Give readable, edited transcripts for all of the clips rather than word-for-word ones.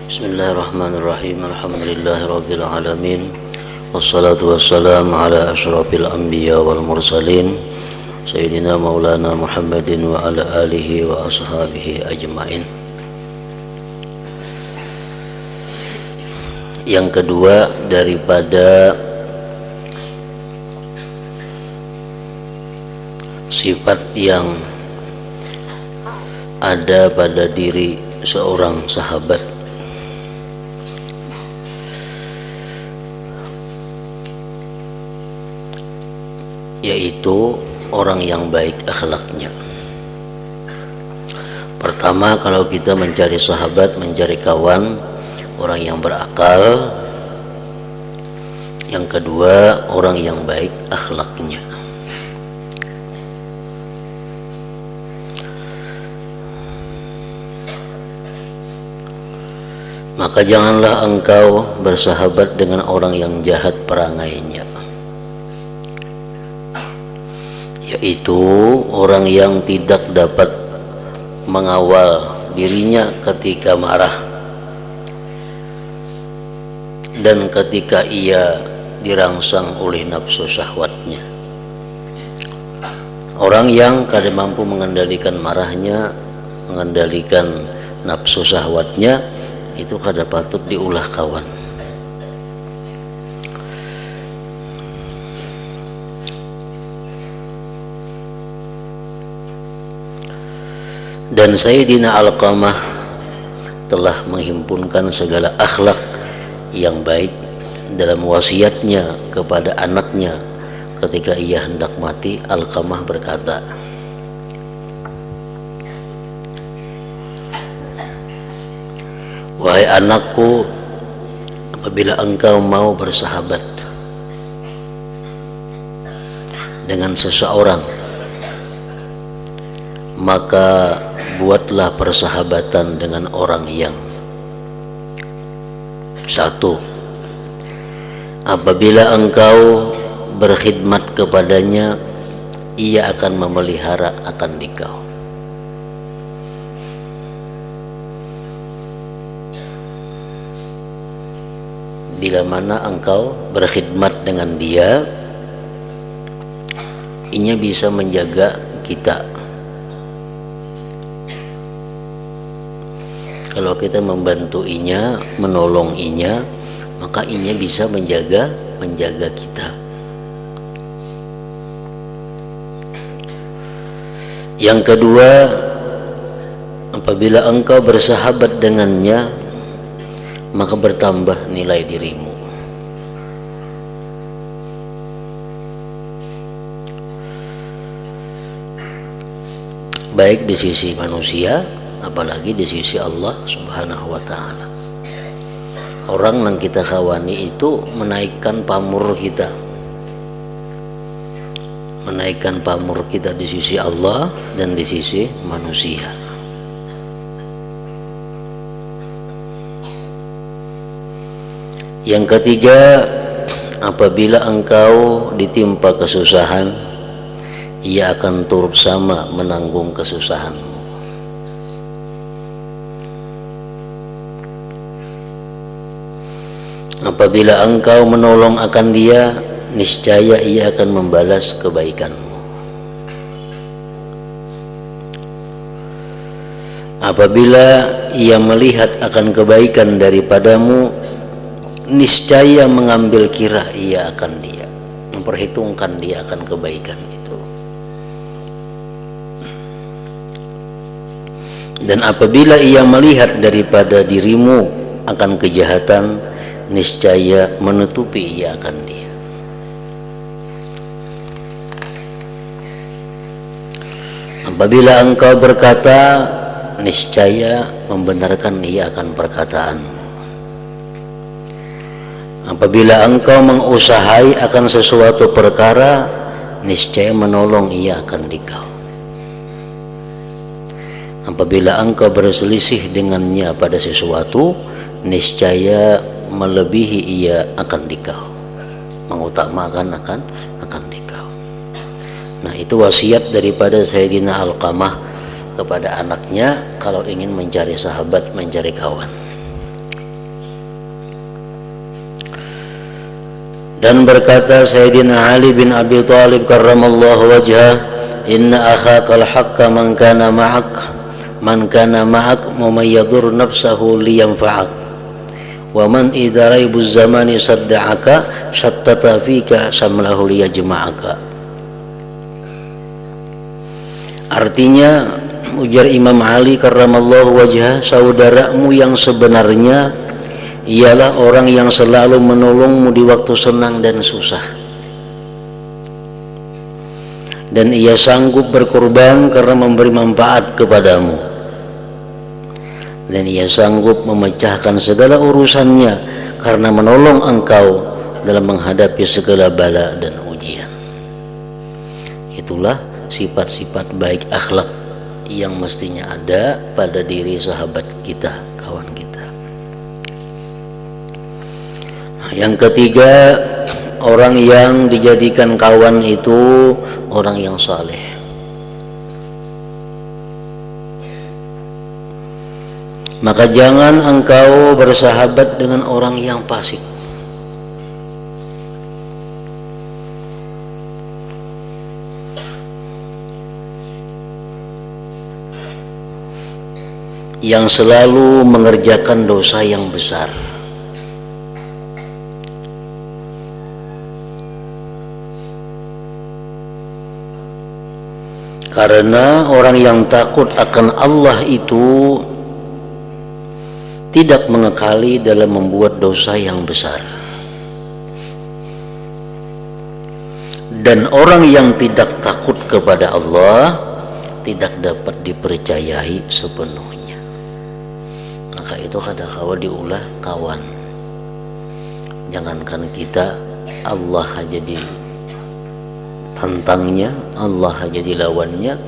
Bismillahirrahmanirrahim. Alhamdulillahirabbil alamin. Wassalatu wassalamu ala asyrafil anbiya wal mursalin Sayyidina Maulana Muhammadin wa ala alihi wa ashabihi ajmain. Yang kedua daripada sifat yang ada pada diri seorang sahabat, yaitu orang yang baik akhlaknya. Pertama, kalau kita mencari sahabat, mencari kawan, orang yang berakal. Yang kedua, orang yang baik akhlaknya. Maka janganlah engkau bersahabat dengan orang yang jahat perangainya, yaitu orang yang tidak dapat mengawal dirinya ketika marah dan ketika ia dirangsang oleh nafsu syahwatnya. Orang yang kada mampu mengendalikan marahnya, mengendalikan nafsu syahwatnya, itu kada patut diulah kawan. Dan Sayyidina Alqamah telah menghimpunkan segala akhlak yang baik dalam wasiatnya kepada anaknya ketika ia hendak mati. Alqamah berkata, "Wahai anakku, apabila engkau mau bersahabat dengan seseorang, maka buatlah persahabatan dengan orang yang satu. Apabila engkau berkhidmat kepadanya, ia akan memelihara akan dikau. Bila mana engkau berkhidmat dengan dia, inya bisa menjaga kita. Kalau kita membantu inya, menolong inya, maka inya bisa menjaga kita. Yang kedua, apabila engkau bersahabat dengannya, maka bertambah nilai dirimu. Baik di sisi manusia, apalagi di sisi Allah Subhanahu wa ta'ala. Orang yang kita kawani itu menaikkan pamur kita, menaikkan pamur kita di sisi Allah dan di sisi manusia. Yang ketiga, apabila engkau ditimpa kesusahan, ia akan turut sama menanggung kesusahanmu. Apabila engkau menolong akan dia, niscaya ia akan membalas kebaikanmu. Apabila ia melihat akan kebaikan daripadamu, niscaya mengambil kira ia akan dia, memperhitungkan dia akan kebaikan itu. Dan apabila ia melihat daripada dirimu akan kejahatan, niscaya menutupi ia akan dia. Apabila engkau berkata, niscaya membenarkan ia akan perkataanmu. Apabila engkau mengusahai akan sesuatu perkara, niscaya menolong ia akan dikau. Apabila engkau berselisih dengannya pada sesuatu, niscaya melebihi ia akan dikau, mengutamakan akan dikau. Nah, itu wasiat daripada Sayyidina Alqamah kepada anaknya kalau ingin mencari sahabat, mencari kawan. Dan berkata Sayyidina Ali bin Abi Thalib karramallahu wajhah, inna akhakal haqqa man kana ma'ak mumayyadur nafsahu liyanfa'ak wa man idza raibuz zamani sadda'aka syattata fika samlahu liyajma'aka. Artinya, ujar Imam Ali karramallahu wajhah, saudaramu yang sebenarnya ialah orang yang selalu menolongmu di waktu senang dan susah, dan ia sanggup berkorban karena memberi manfaat kepadamu, dan ia sanggup memecahkan segala urusannya karena menolong engkau dalam menghadapi segala bala dan ujian. Itulah sifat-sifat baik akhlak yang mestinya ada pada diri sahabat kita, kawan kita. Yang ketiga, orang yang dijadikan kawan itu orang yang saleh. Maka jangan engkau bersahabat dengan orang yang fasik. Yang selalu mengerjakan dosa yang besar. Karena orang yang takut akan Allah itu tidak mengekali dalam membuat dosa yang besar. Dan orang yang tidak takut kepada Allah tidak dapat dipercayai sepenuhnya. Maka itu kadang-kala diulah kawan. Jangankan kita, Allah aja tantangnya, Allah aja dilawannya,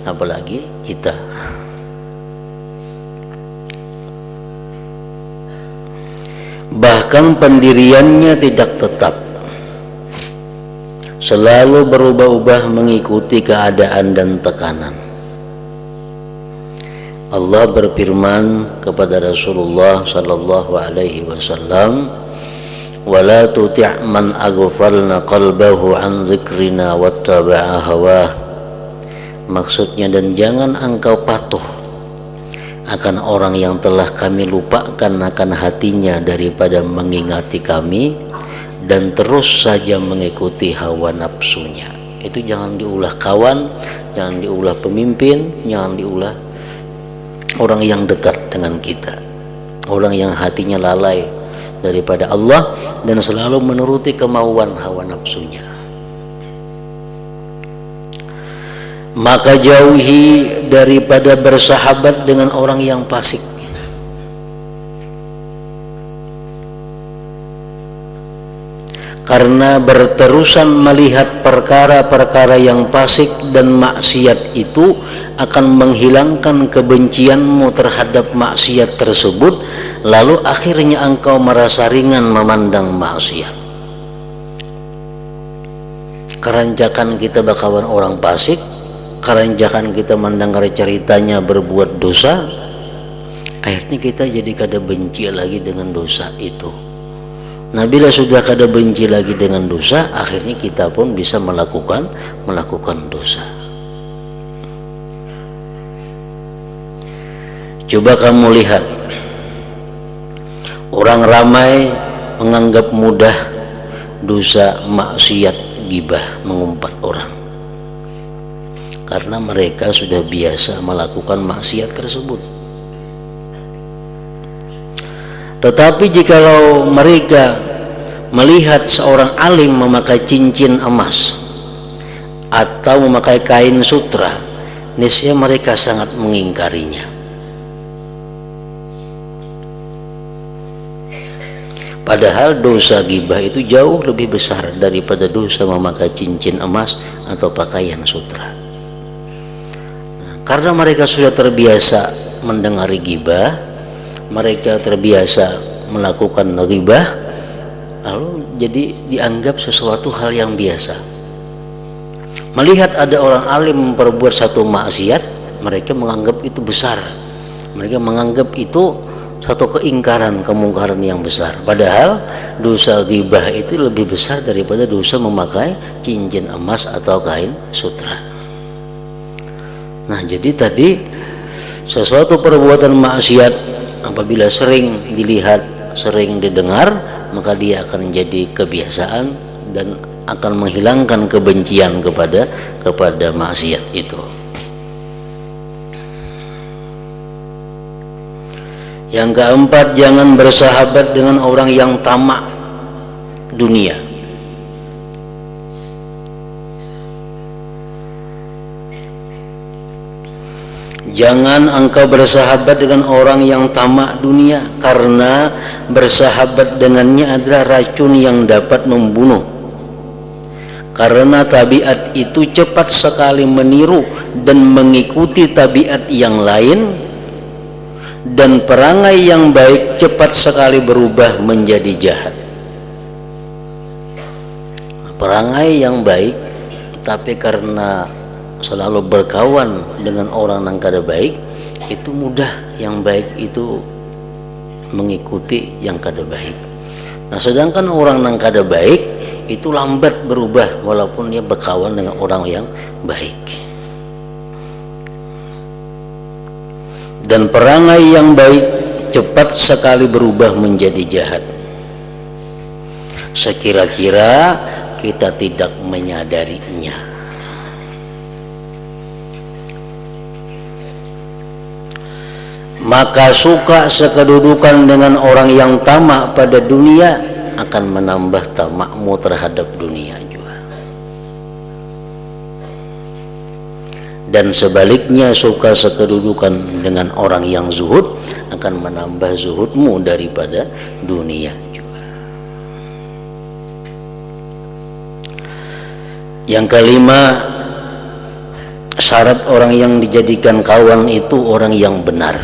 apalagi kita. Bahkan pendiriannya tidak tetap, selalu berubah-ubah mengikuti keadaan dan tekanan. Allah berfirman kepada Rasulullah sallallahu alaihi wasallam, wala tuti' man aghfalna qalbahu an dzikrina wattaba'a hawah. Maksudnya, dan jangan engkau patuh akan orang yang telah kami lupakan akan hatinya daripada mengingati kami dan terus saja mengikuti hawa nafsunya. Itu jangan diulah kawan, jangan diulah pemimpin, jangan diulah orang yang dekat dengan kita, orang yang hatinya lalai daripada Allah dan selalu menuruti kemauan hawa nafsunya. Maka jauhi daripada bersahabat dengan orang yang fasik. Karena berterusan melihat perkara-perkara yang fasik dan maksiat itu akan menghilangkan kebencianmu terhadap maksiat tersebut, lalu akhirnya engkau merasa ringan memandang maksiat. Keranjakan kita bakawan orang fasik, keranjakan kita mendengar ceritanya berbuat dosa, akhirnya kita jadi kada benci lagi dengan dosa itu. Nah, bila sudah kada benci lagi dengan dosa, akhirnya kita pun bisa melakukan dosa. Coba kamu lihat, orang ramai menganggap mudah dosa maksiat ghibah, mengumpat orang, karena mereka sudah biasa melakukan maksiat tersebut. Tetapi jikalau mereka melihat seorang alim memakai cincin emas atau memakai kain sutra, niscaya mereka sangat mengingkarinya. Padahal dosa ghibah itu jauh lebih besar daripada dosa memakai cincin emas atau pakaian sutra. Karena mereka sudah terbiasa mendengari ghibah, mereka terbiasa melakukan ghibah, lalu jadi dianggap sesuatu hal yang biasa. Melihat ada orang alim memperbuat satu maksiat, mereka menganggap itu besar, mereka menganggap itu satu keingkaran, kemungkaran yang besar. Padahal dosa ghibah itu lebih besar daripada dosa memakai cincin emas atau kain sutra. Nah, jadi tadi sesuatu perbuatan maksiat apabila sering dilihat, sering didengar, maka dia akan jadi kebiasaan dan akan menghilangkan kebencian kepada maksiat itu. Yang keempat, jangan bersahabat dengan orang yang tamak dunia. Jangan engkau bersahabat dengan orang yang tamak dunia, karena bersahabat dengannya adalah racun yang dapat membunuh. Karena tabiat itu cepat sekali meniru dan mengikuti tabiat yang lain, dan perangai yang baik cepat sekali berubah menjadi jahat. Perangai yang baik, tapi karena selalu berkawan dengan orang yang kada baik, itu mudah yang baik itu mengikuti yang kada baik. Nah, sedangkan orang yang kada baik itu lambat berubah walaupun dia berkawan dengan orang yang baik. Dan perangai yang baik cepat sekali berubah menjadi jahat, sekira-kira kita tidak menyadarinya. Maka suka sekedudukan dengan orang yang tamak pada dunia akan menambah tamakmu terhadap dunia juga. Dan sebaliknya, suka sekedudukan dengan orang yang zuhud akan menambah zuhudmu daripada dunia juga. Yang kelima, syarat orang yang dijadikan kawan itu orang yang benar.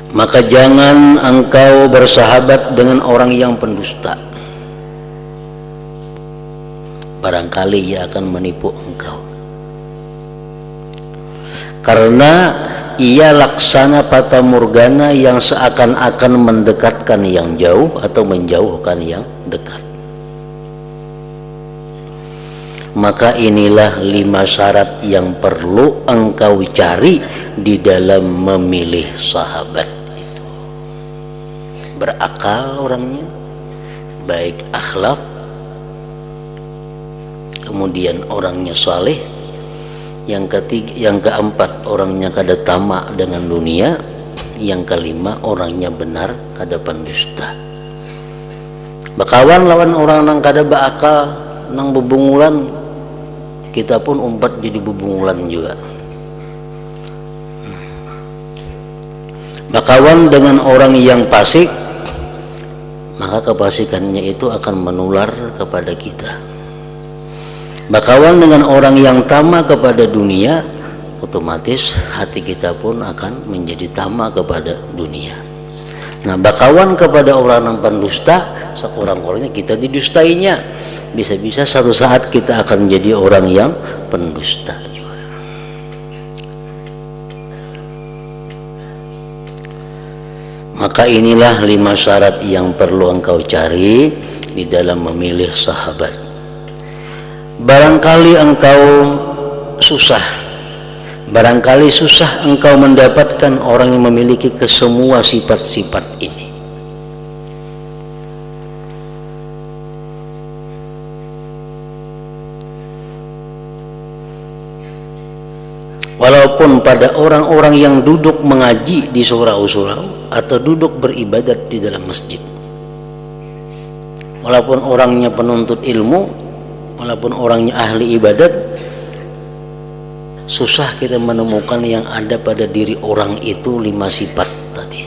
Maka jangan engkau bersahabat dengan orang yang pendusta. Barangkali ia akan menipu engkau, karena ia laksana fata morgana yang seakan-akan mendekatkan yang jauh atau menjauhkan yang dekat. Maka inilah 5 syarat yang perlu engkau cari di dalam memilih sahabat itu. Berakal orangnya, baik akhlak, kemudian orangnya saleh, yang keempat orangnya kada tamak dengan dunia, yang kelima orangnya benar kada pendusta. Bakawan lawan orang nang kada beakal, nang bebungulan, kita pun umpat jadi bebungulan juga. Bakawan dengan orang yang fasik, maka kefasikannya itu akan menular kepada kita. Bakawan dengan orang yang tamak kepada dunia, otomatis hati kita pun akan menjadi tamak kepada dunia. Nah, bakawan kepada orang yang pendusta, sekurang-kurangnya kita didustainya. Bisa-bisa satu saat kita akan menjadi orang yang pendusta juga. Maka inilah 5 syarat yang perlu engkau cari di dalam memilih sahabat. Barangkali engkau susah, barangkali susah engkau mendapatkan orang yang memiliki kesemua sifat-sifat ini. Walaupun pada orang-orang yang duduk mengaji di surau-surau atau duduk beribadat di dalam masjid, walaupun orangnya penuntut ilmu, walaupun orangnya ahli ibadat, susah kita menemukan yang ada pada diri orang itu 5 sifat tadi.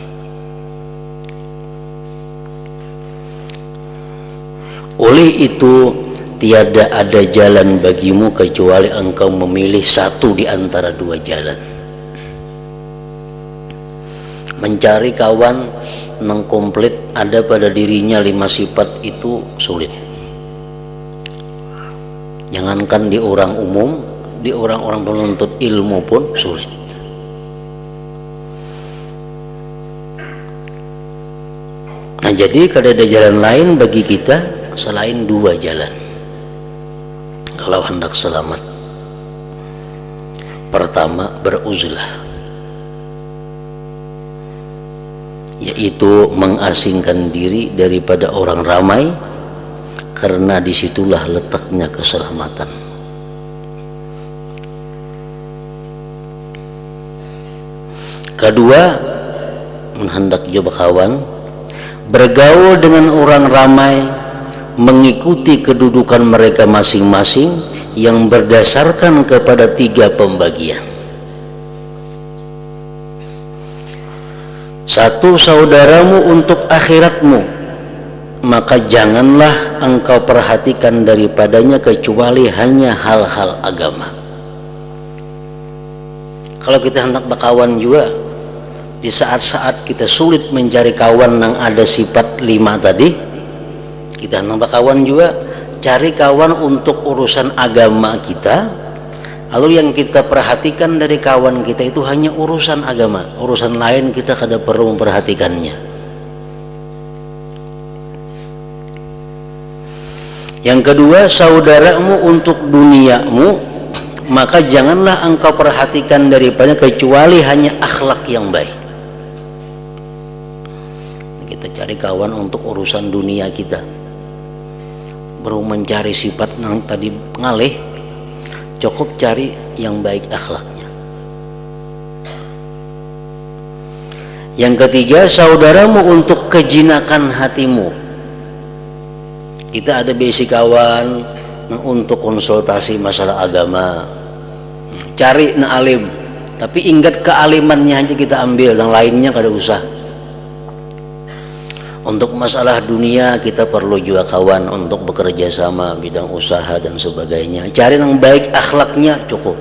Oleh itu, tiada ada jalan bagimu kecuali engkau memilih satu di antara 2 jalan. Mencari kawan yang komplit ada pada dirinya 5 sifat itu sulit. Jangankan di orang umum, di orang-orang penuntut ilmu pun sulit. jadi kada ada jalan lain bagi kita selain dua jalan kalau hendak selamat. Pertama, beruzlah, yaitu mengasingkan diri daripada orang ramai, karena disitulah letaknya keselamatan. Kedua, hendak coba kawan, bergaul dengan orang ramai, mengikuti kedudukan mereka masing-masing yang berdasarkan kepada 3 pembagian. 1. Saudaramu untuk akhiratmu, maka janganlah engkau perhatikan daripadanya kecuali hanya hal-hal agama. Kalau kita hendak berkawan juga, di saat-saat kita sulit mencari kawan yang ada sifat 5 tadi, kita hendak berkawan juga, cari kawan untuk urusan agama kita. Lalu yang kita perhatikan dari kawan kita itu hanya urusan agama, urusan lain kita kada perlu memperhatikannya. Yang kedua, saudaramu untuk duniamu, maka janganlah engkau perhatikan daripadanya kecuali hanya akhlak yang baik. Kita cari kawan untuk urusan dunia kita, baru mencari sifat yang tadi ngalih, cukup cari yang baik akhlaknya. Yang ketiga, saudaramu untuk kejinakan hatimu. Kita ada basic kawan untuk konsultasi masalah agama, cari na alim, tapi ingat kealimannya aja kita ambil, yang lainnya kada usah. Untuk masalah dunia kita perlu juga kawan untuk bekerja sama bidang usaha dan sebagainya, cari yang baik akhlaknya cukup,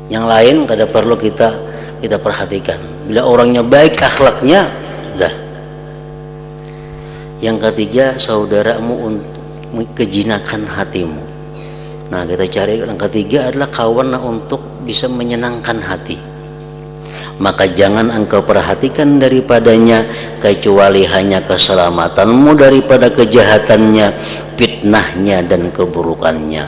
yang lain kada perlu kita perhatikan. Bila orangnya baik akhlaknya dah. Yang ketiga, saudaramu untuk kejinakan hatimu. Nah, kita cari yang ketiga adalah kawan untuk bisa menyenangkan hati, maka jangan engkau perhatikan daripadanya kecuali hanya keselamatanmu daripada kejahatannya, fitnahnya dan keburukannya.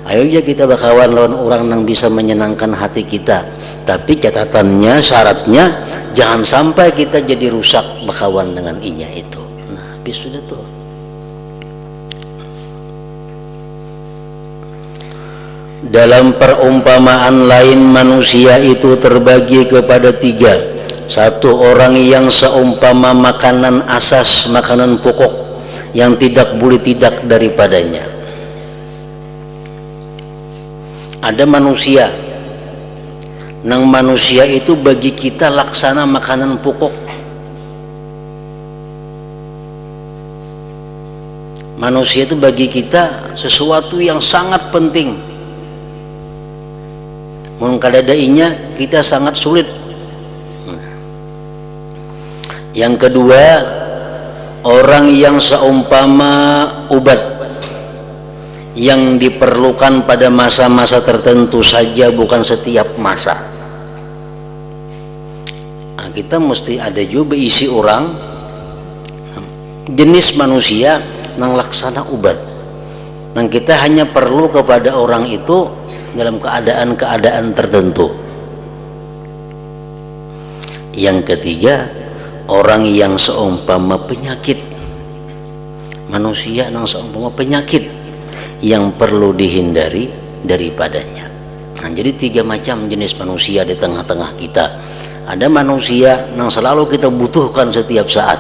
Ayo ya kita berkawan lawan orang yang bisa menyenangkan hati kita, tapi catatannya, syaratnya jangan sampai kita jadi rusak berkawan dengan inya itu. Nah, habis sudah tuh. Dalam perumpamaan lain, manusia itu terbagi kepada 3. 1, orang yang seumpama makanan asas, makanan pokok yang tidak boleh tidak daripadanya. Ada manusia, nang manusia itu bagi kita laksana makanan pokok. Manusia itu bagi kita sesuatu yang sangat penting. Mun kadadainya kita sangat sulit. Yang kedua, orang yang seumpama obat yang diperlukan pada masa-masa tertentu saja, bukan setiap masa. Nah, kita mesti ada juga isi orang jenis manusia yang laksana obat, yang kita hanya perlu kepada orang itu dalam keadaan-keadaan tertentu. Yang ketiga, orang yang seumpama penyakit, manusia yang seumpama penyakit yang perlu dihindari daripadanya. Nah, jadi 3 macam jenis manusia di tengah-tengah kita. Ada manusia yang selalu kita butuhkan setiap saat,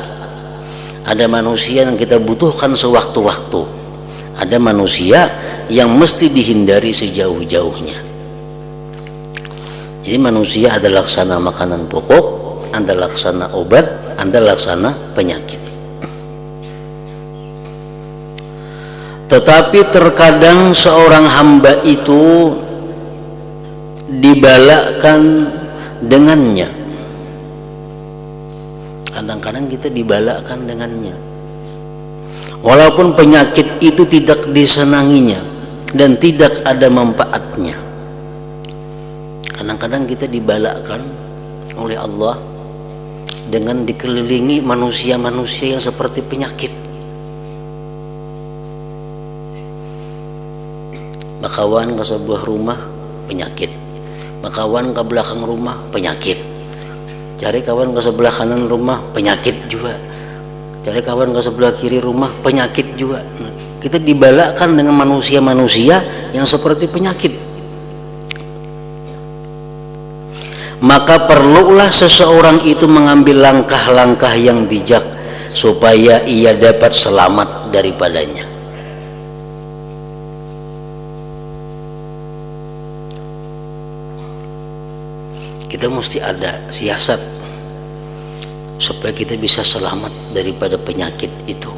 ada manusia yang kita butuhkan sewaktu-waktu, ada manusia yang mesti dihindari sejauh-jauhnya. Jadi manusia ada laksana makanan pokok, ada laksana obat, ada laksana penyakit. Tetapi terkadang seorang hamba itu dibalakkan dengannya. Kadang-kadang kita dibalakkan dengannya, walaupun penyakit itu tidak disenanginya dan tidak ada manfaatnya. Kadang-kadang kita dibalakkan oleh Allah dengan dikelilingi manusia-manusia yang seperti penyakit. Makawan ke sebuah rumah, penyakit. Makawan ke belakang rumah, penyakit. Cari kawan ke sebelah kanan rumah, penyakit juga. Cari kawan ke sebelah kiri rumah, penyakit juga. Nah, kita dibalakkan dengan manusia-manusia yang seperti penyakit. Maka perlulah seseorang itu mengambil langkah-langkah yang bijak supaya ia dapat selamat daripadanya. Kita mesti ada siasat supaya kita bisa selamat daripada penyakit itu.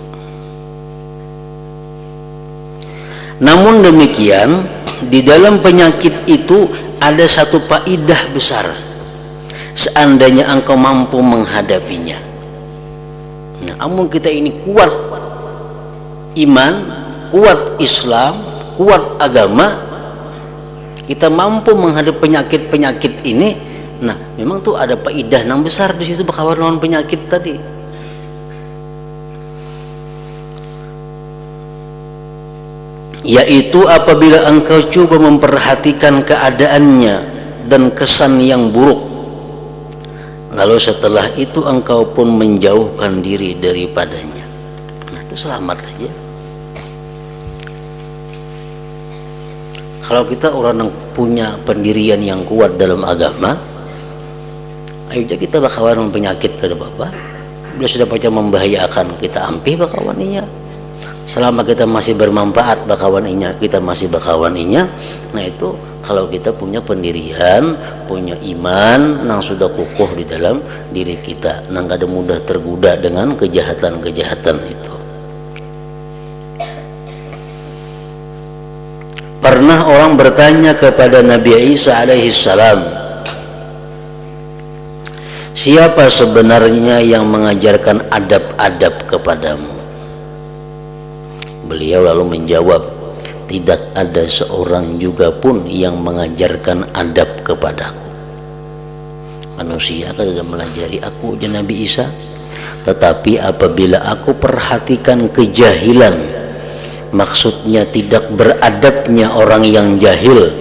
Namun demikian, di dalam penyakit itu ada satu faedah besar seandainya engkau mampu menghadapinya. Nah, namun kita ini kuat iman, kuat Islam, kuat agama, kita mampu menghadapi penyakit-penyakit ini. Nah, memang tuh ada faedah yang besar di situ bakawan lawan penyakit tadi. Yaitu apabila engkau coba memperhatikan keadaannya dan kesan yang buruk, lalu setelah itu engkau pun menjauhkan diri daripadanya. Nah, itu selamat aja. Kalau kita orang yang punya pendirian yang kuat dalam agama, ayo kita bakawan penyakit pada Bapak. Bila sudah macam membahayakan, kita ampi bakawaninya. Selama kita masih bermanfaat bakawaninya, kita masih bakawaninya. Nah, itu kalau kita punya pendirian, punya iman yang sudah kukuh di dalam diri kita, nang kada mudah tergoda dengan kejahatan-kejahatan itu. Pernah orang bertanya kepada Nabi Isa alaihissalam, siapa sebenarnya yang mengajarkan adab-adab kepadamu? Beliau lalu menjawab, tidak ada seorang juga pun yang mengajarkan adab kepadaku. Manusia kada melajari aku, ujar Nabi Isa, tetapi apabila aku perhatikan kejahilan, maksudnya tidak beradabnya orang yang jahil,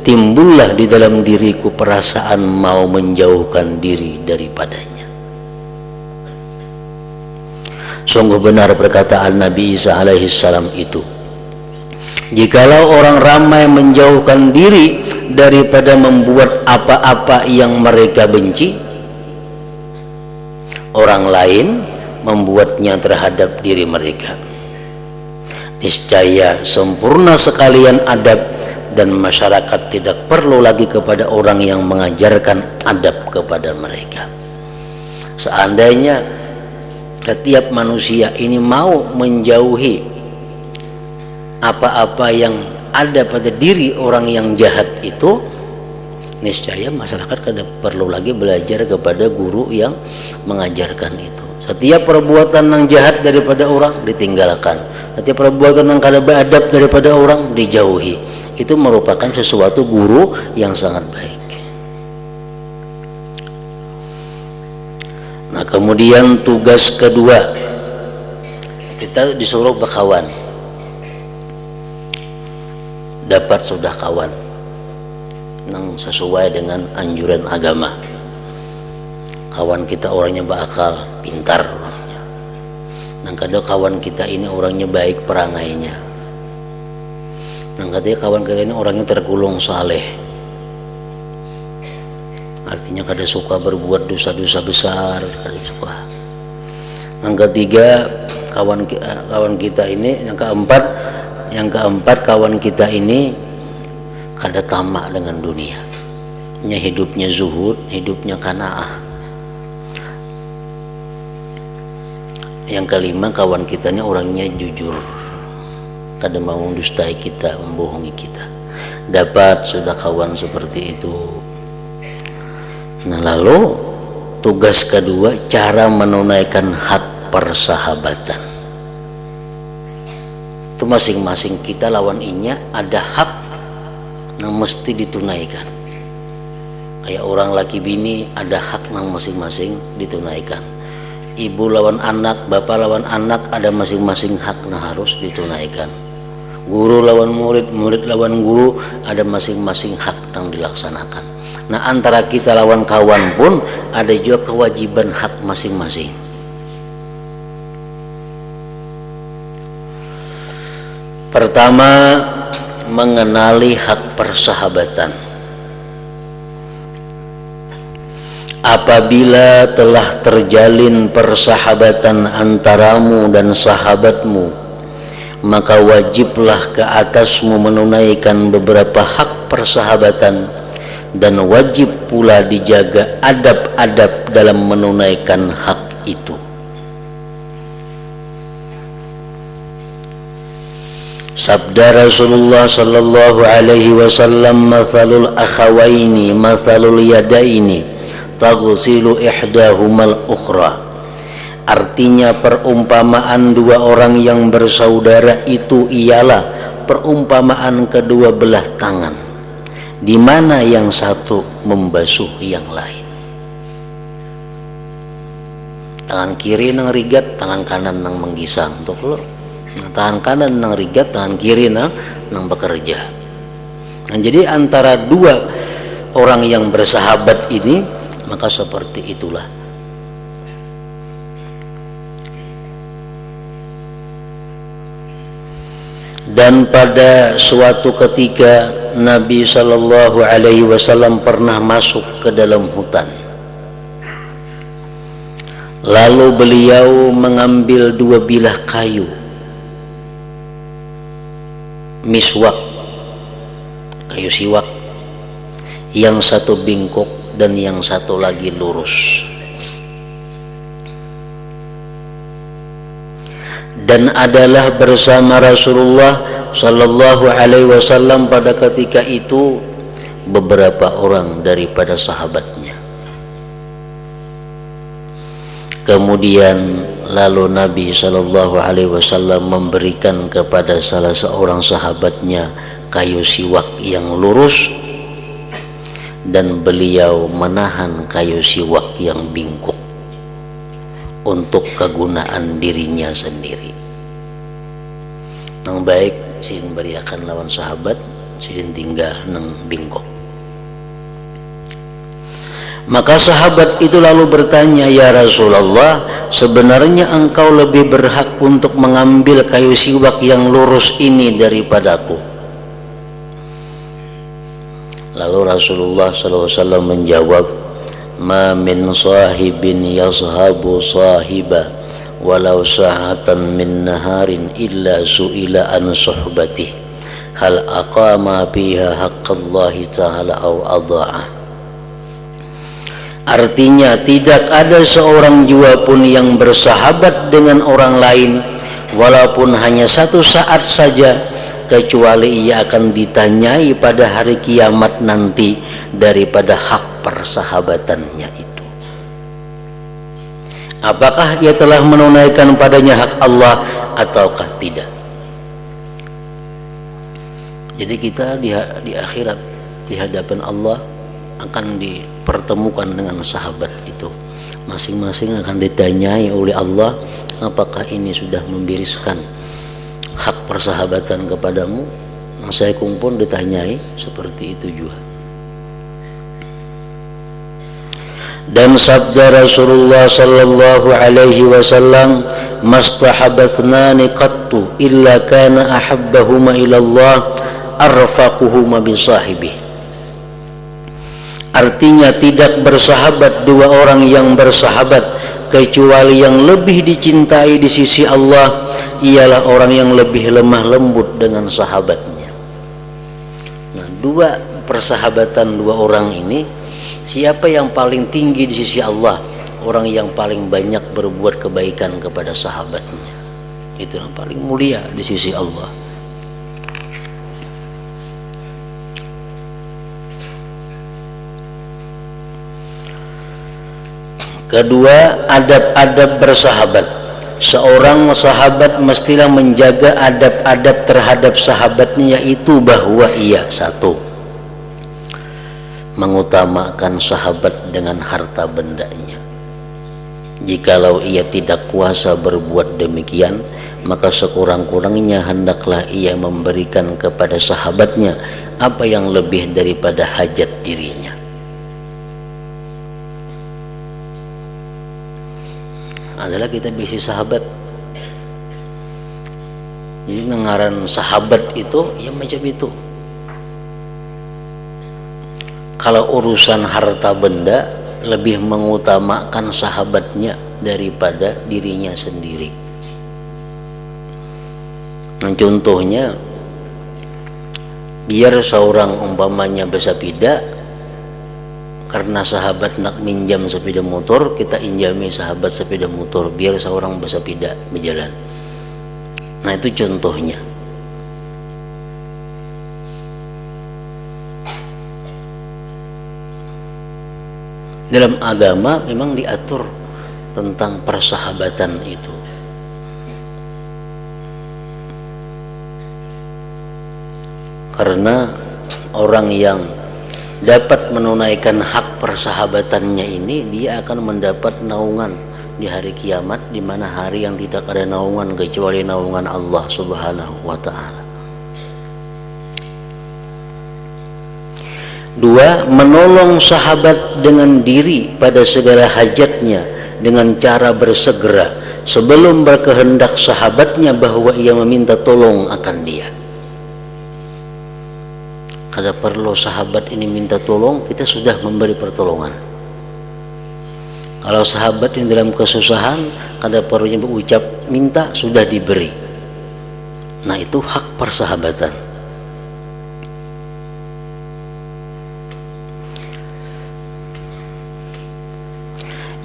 timbullah di dalam diriku perasaan mau menjauhkan diri daripadanya. Sungguh benar perkataan Nabi Isa alaihissalam itu. Jikalau orang ramai menjauhkan diri daripada membuat apa-apa yang mereka benci, orang lain membuatnya terhadap diri mereka. Niscaya sempurna sekalian adab dan masyarakat tidak perlu lagi kepada orang yang mengajarkan adab kepada mereka. Seandainya setiap manusia ini mau menjauhi apa-apa yang ada pada diri orang yang jahat itu, niscaya masyarakat kada perlu lagi belajar kepada guru yang mengajarkan itu. Setiap perbuatan yang jahat daripada orang ditinggalkan, setiap perbuatan yang kada beradab daripada orang dijauhi. Itu merupakan sesuatu guru yang sangat baik. Nah, kemudian tugas kedua, kita disuruh berkawan. Dapat sudah kawan yang sesuai dengan anjuran agama. Kawan kita orangnya berakal, pintar orangnya. Dan kadang kawan kita ini orangnya baik perangainya. Dan kadang kawan kita ini orangnya tergolong saleh. Artinya kada suka berbuat dosa-dosa besar, kada suka. Yang ketiga, kawan kita ini, yang keempat kawan kita ini kada tamak dengan dunia. Hidupnya zuhud, hidupnya qanaah. Yang kelima, kawan kita ini orangnya jujur, kada mau mendustai kita, membohongi kita. Dapat sudah kawan seperti itu. Nah, lalu tugas kedua, cara menunaikan hak persahabatan. Itu masing-masing kita lawan inya ada hak yang mesti ditunaikan. Kayak orang laki bini ada hak nang masing-masing ditunaikan. Ibu lawan anak, bapak lawan anak ada masing-masing hak nah harus ditunaikan. Guru lawan murid, murid lawan guru ada masing-masing hak yang dilaksanakan. Nah antara kita lawan kawan pun ada juga kewajiban hak masing-masing. Pertama, mengenali hak persahabatan. Apabila telah terjalin persahabatan antaramu dan sahabatmu, maka wajiblah ke atasmu menunaikan beberapa hak persahabatan, dan wajib pula dijaga adab-adab dalam menunaikan hak itu. Sabda Rasulullah sallallahu alaihi wasallam, mathalul akhawaini mathalul yadaini taghsilu ihdahumal ukhra. Artinya perumpamaan dua orang yang bersaudara itu ialah perumpamaan kedua belah tangan, di mana yang satu membasuh yang lain. Tangan kiri nang rigat, tangan kanan nang menggisang untuk lo. Tangan kanan nang rigat, tangan kiri nang bekerja. Nah, jadi antara dua orang yang bersahabat ini, maka seperti itulah. Dan pada suatu ketika Nabi Shallallahu Alaihi Wasallam pernah masuk ke dalam hutan. Lalu beliau mengambil dua bilah kayu, miswak, kayu siwak, yang satu bingkok dan yang satu lagi lurus. Dan adalah bersama Rasulullah Sallallahu Alaihi Wasallam pada ketika itu beberapa orang daripada sahabatnya. Kemudian lalu Nabi Sallallahu Alaihi Wasallam memberikan kepada salah seorang sahabatnya kayu siwak yang lurus, dan beliau menahan kayu siwak yang bingkok untuk kegunaan dirinya sendiri. Nang baik sidin beriakan lawan sahabat, sidin tinggal nang bingkok. Maka sahabat itu lalu bertanya, ya Rasulullah, sebenarnya engkau lebih berhak untuk mengambil kayu siwak yang lurus ini daripadaku. Lalu Rasulullah SAW menjawab, ma min sahibin yazhabu sahiba walau sa'atan min naharin illa su'ila an suhbatih hal aqama fiha haqqallahi ta'ala au adha'ah. Artinya tidak ada seorang jua pun yang bersahabat dengan orang lain walaupun hanya satu saat saja, kecuali ia akan ditanyai pada hari kiamat nanti daripada hak persahabatannya itu. Apakah ia telah menunaikan padanya hak Allah ataukah tidak? Jadi kita di akhirat, di hadapan Allah akan dipertemukan dengan sahabat itu. Masing-masing akan ditanyai oleh Allah, apakah ini sudah membiriskan hak persahabatan kepadamu? Saya pun ditanyai seperti itu juga. Dan sabda Rasulullah sallallahu alaihi wasallam, mastahabatnani qattu illa kana ahabbahuma ila Allah arfaquhuma bi sahibi. Artinya tidak bersahabat dua orang yang bersahabat kecuali yang lebih dicintai di sisi Allah ialah orang yang lebih lemah lembut dengan sahabatnya. Nah, dua persahabatan dua orang ini, siapa yang paling tinggi di sisi Allah? Orang yang paling banyak berbuat kebaikan kepada sahabatnya. Itu yang paling mulia di sisi Allah. Kedua, adab-adab bersahabat. Seorang sahabat mestilah menjaga adab-adab terhadap sahabatnya, yaitu bahwa ia satu, mengutamakan sahabat dengan harta bendanya. Jikalau ia tidak kuasa berbuat demikian, maka sekurang-kurangnya hendaklah ia memberikan kepada sahabatnya apa yang lebih daripada hajat dirinya. Adalah kita bisi sahabat. Jadi ngaran sahabat itu ya macam itu. Kalau urusan harta benda lebih mengutamakan sahabatnya daripada dirinya sendiri. Nah, contohnya, biar seorang umpamanya bersepeda, karena sahabat nak minjam sepeda motor, kita injami sahabat sepeda motor biar seorang bersepeda berjalan. Nah, itu contohnya. Dalam agama memang diatur tentang persahabatan itu. Karena orang yang dapat menunaikan hak persahabatannya ini, dia akan mendapat naungan di hari kiamat, di mana hari yang tidak ada naungan kecuali naungan Allah Subhanahu wa ta'ala. 2. Menolong sahabat dengan diri pada segala hajatnya dengan cara bersegera sebelum berkehendak sahabatnya bahwa ia meminta tolong akan dia. Kada perlu sahabat ini minta tolong, kita sudah memberi pertolongan. Kalau sahabat ini dalam kesusahan, kada perlunya berucap minta, sudah diberi. Nah, itu hak persahabatan.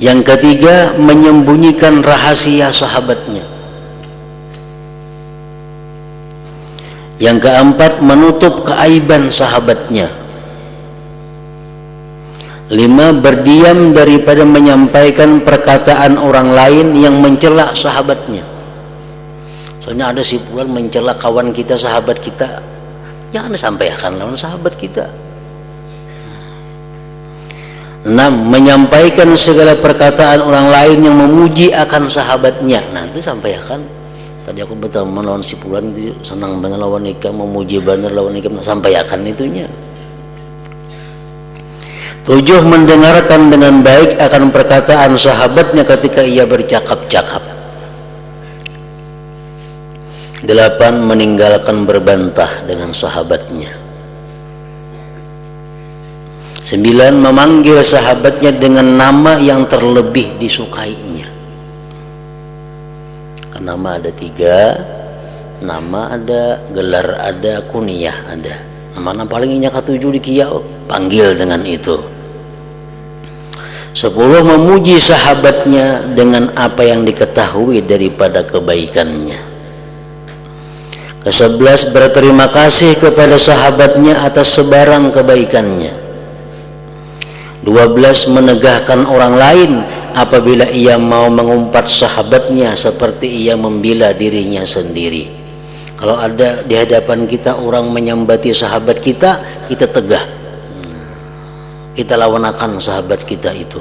Yang ketiga, menyembunyikan rahasia sahabatnya. Yang keempat, menutup keaiban sahabatnya. 5. Berdiam daripada menyampaikan perkataan orang lain yang mencela sahabatnya. Soalnya ada si fulan mencela kawan kita, sahabat kita, jangan disampaikan lawan sahabat kita. 6. Menyampaikan segala perkataan orang lain yang memuji akan sahabatnya. Nah, itu sampaikan. Tadi aku berteman lawan si fulan, senang banget lawan nikah, memuji banget lawan nikah, sampaikan itunya. 7. Mendengarkan dengan baik akan perkataan sahabatnya ketika ia bercakap-cakap. 8. Meninggalkan berbantah dengan sahabatnya. 9. Memanggil sahabatnya dengan nama yang terlebih disukainya. Kan nama ada 3, nama ada, gelar ada, kunyah ada. Nama paling inyak ketujuh di kiau, panggil dengan itu. 10. Memuji sahabatnya dengan apa yang diketahui daripada kebaikannya. 11. Berterima kasih kepada sahabatnya atas sebarang kebaikannya. 12. Menegahkan orang lain apabila ia mau mengumpat sahabatnya seperti ia membela dirinya sendiri. Kalau ada di hadapan kita orang menyambati sahabat kita, kita tegah, kita lawan-akan sahabat kita itu.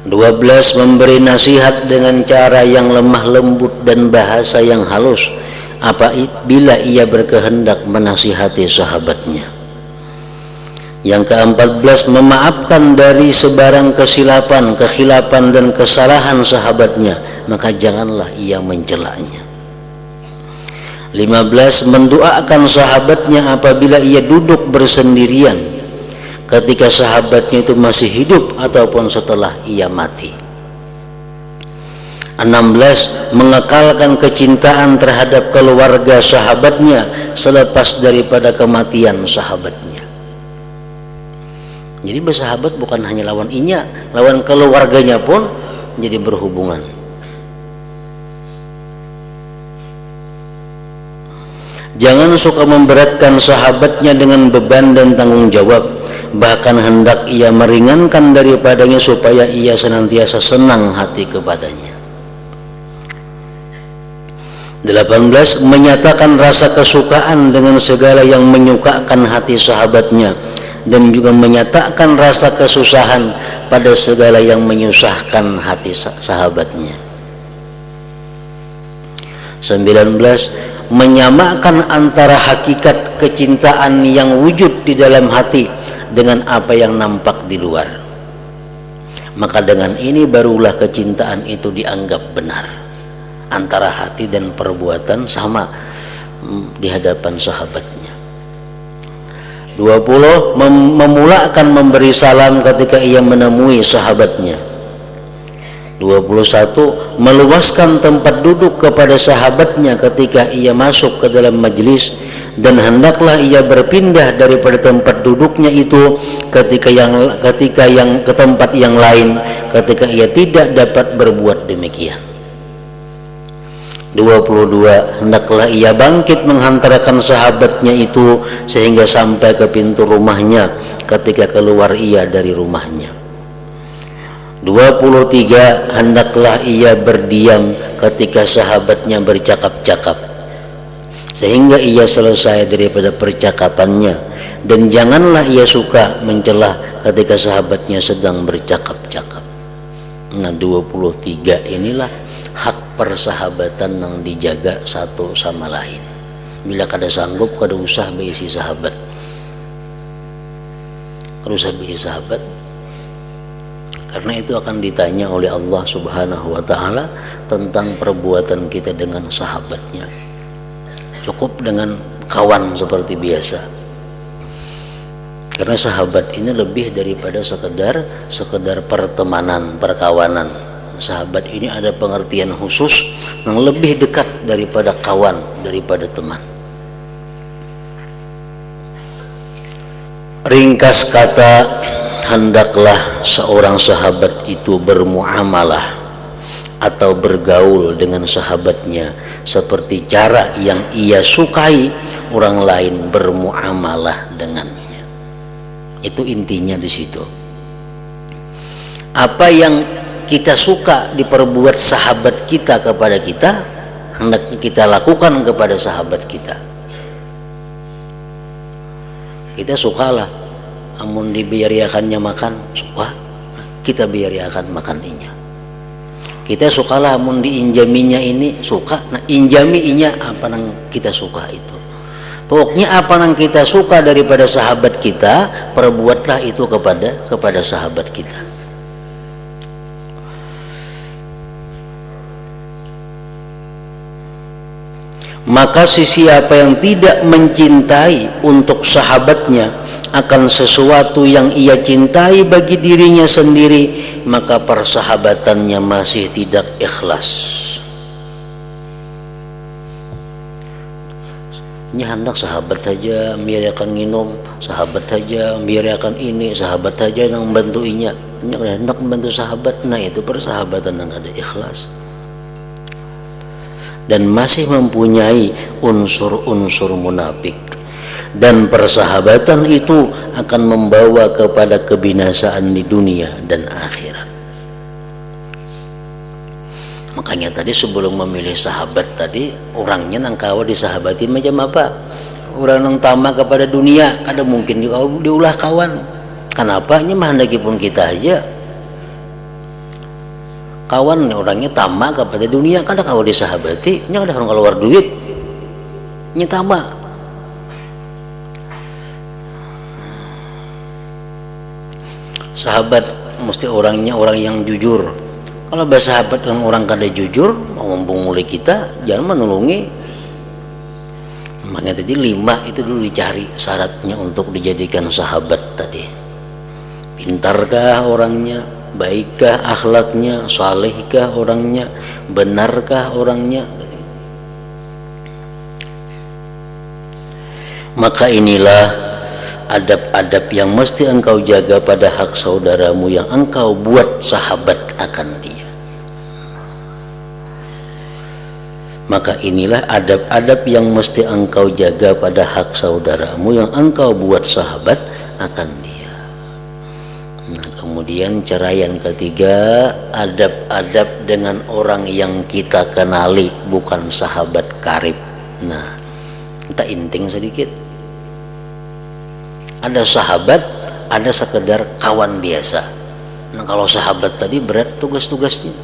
12. Memberi nasihat dengan cara yang lemah lembut dan bahasa yang halus apabila ia berkehendak menasihati sahabatnya. Yang ke-14. Memaafkan dari sebarang kesilapan, kekhilapan dan kesalahan sahabatnya, maka janganlah ia mencelanya. 15. Mendoakan sahabatnya apabila ia duduk bersendirian ketika sahabatnya itu masih hidup ataupun setelah ia mati. 16. Mengekalkan kecintaan terhadap keluarga sahabatnya selepas daripada kematian sahabatnya. Jadi bersahabat bukan hanya lawan inya, lawan keluarganya pun jadi berhubungan. Jangan suka memberatkan sahabatnya dengan beban dan tanggung jawab, bahkan hendak ia meringankan daripadanya supaya ia senantiasa senang hati kepadanya. 18. Menyatakan rasa kesukaan dengan segala yang menyukakan hati sahabatnya dan juga menyatakan rasa kesusahan pada segala yang menyusahkan hati sahabatnya. 19. Menyamakan antara hakikat kecintaan yang wujud di dalam hati dengan apa yang nampak di luar. Maka dengan ini barulah kecintaan itu dianggap benar. Antara hati dan perbuatan sama di hadapan sahabatnya. 20. Memulakan memberi salam ketika ia menemui sahabatnya. 21. Meluaskan tempat duduk kepada sahabatnya ketika ia masuk ke dalam majlis, dan hendaklah ia berpindah daripada tempat duduknya itu ketika yang ke tempat yang lain ketika ia tidak dapat berbuat demikian. 22. Hendaklah ia bangkit menghantarkan sahabatnya itu sehingga sampai ke pintu rumahnya ketika keluar ia dari rumahnya. 23. Hendaklah ia berdiam ketika sahabatnya bercakap-cakap sehingga ia selesai daripada percakapannya, dan janganlah ia suka mencelah ketika sahabatnya sedang bercakap-cakap. Nah, 23 inilah hak persahabatan yang dijaga satu sama lain. Bila kada sanggup, kada usah beisi sahabat, kada usah beisi sahabat, karena itu akan ditanya oleh Allah Subhanahu wa Ta'ala tentang perbuatan kita dengan sahabatnya. Cukup dengan kawan seperti biasa, karena sahabat ini lebih daripada sekedar pertemanan, perkawanan. Sahabat ini ada pengertian khusus yang lebih dekat daripada kawan, daripada teman. Ringkas kata, hendaklah seorang sahabat itu bermuamalah atau bergaul dengan sahabatnya seperti cara yang ia sukai orang lain bermuamalah dengannya. Itu intinya di situ. Apa yang kita suka diperbuat sahabat kita kepada kita, hendaknya kita lakukan kepada sahabat kita. Kita sukalah amun dibiariakannya makan, suka kita biariakan makaninya. Kita sukalah amun diinjaminya ini, suka nah injaminya apa nang kita suka itu. Pokoknya apa yang kita suka daripada sahabat kita, perbuatlah itu kepada sahabat kita. Maka siapa yang tidak mencintai untuk sahabatnya akan sesuatu yang ia cintai bagi dirinya sendiri, maka persahabatannya masih tidak ikhlas. Ini hendak sahabat saja biarkan minum, sahabat saja biarkan ini, sahabat saja yang membantuinya. Ini hendak membantu sahabat, nah itu persahabatan yang ada ikhlas dan masih mempunyai unsur-unsur munafik. Dan persahabatan itu akan membawa kepada kebinasaan di dunia dan akhirat. Makanya tadi sebelum memilih sahabat tadi, orangnya nang kawa disahabatin macam apa? Orang nang tamak kepada dunia, kada mungkin diulah kawan. Kenapa? Ini mah hendaki pun kita aja. Kawan orangnya tamak kepada dunia, kada kawa disahabati, ini ada orang keluar duit. Ini tamak. Sahabat mesti orangnya orang yang jujur. Kalau bersahabat dengan orang kada jujur, mau membunguli kita, jangan menolongi. Makanya tadi 5 itu dulu dicari syaratnya untuk dijadikan sahabat tadi. Pintarkah orangnya, baikkah akhlaknya, salehkah orangnya, benarkah orangnya. Maka inilah adab-adab yang mesti engkau jaga pada hak saudaramu yang engkau buat sahabat akan dia. Maka inilah adab-adab yang mesti engkau jaga pada hak saudaramu yang engkau buat sahabat akan dia. Nah, kemudian cara yang ketiga, adab-adab dengan orang yang kita kenali, bukan sahabat karib. Nah, kita inting sedikit. ada sahabat, ada sekedar kawan biasa. Nah kalau sahabat tadi berat tugas-tugasnya,